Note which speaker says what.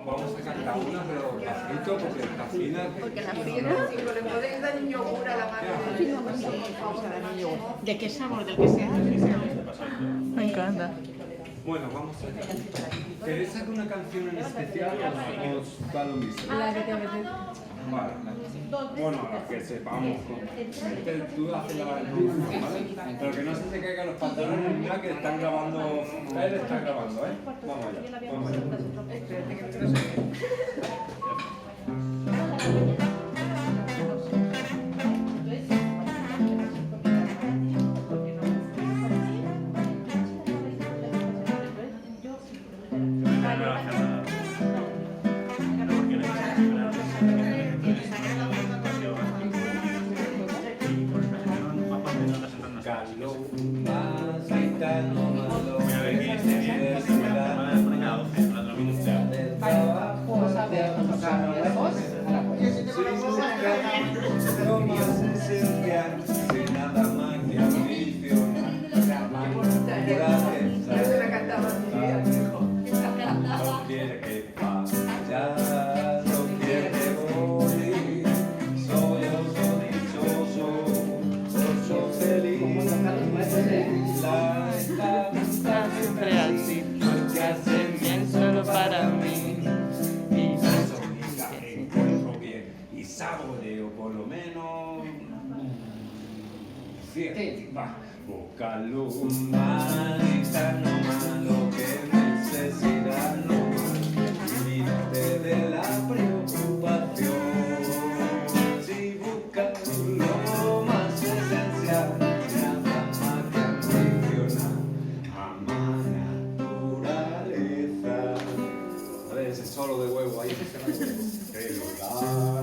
Speaker 1: vamos a cantar una, pero bajito, porque al final...
Speaker 2: Porque la fría, si le podéis dar un yogur a la madre.
Speaker 3: ¿De qué sabor? ¿Del que sea? Me encanta.
Speaker 1: Bueno, vamos a... ¿Queréis sacar una canción en especial o os da lo mismo?
Speaker 2: La que te apetece.
Speaker 1: Vale. Bueno, la que sepamos. Tú haces la introducción, ¿vale? Pero que no se te caigan los pantalones ni nada, que están grabando... Él está grabando, ¿eh? Vamos allá, vamos allá.
Speaker 2: Espérate que te lo sé.
Speaker 1: Saboreo por lo menos 100. Va. Busca luz, manita, no malo que necesidad, no más. Límite de la preocupación. Si buscas lo más esencial, nada más que ambicionar. Ama naturaleza. A ver ese solo de huevo ahí. Que lo da.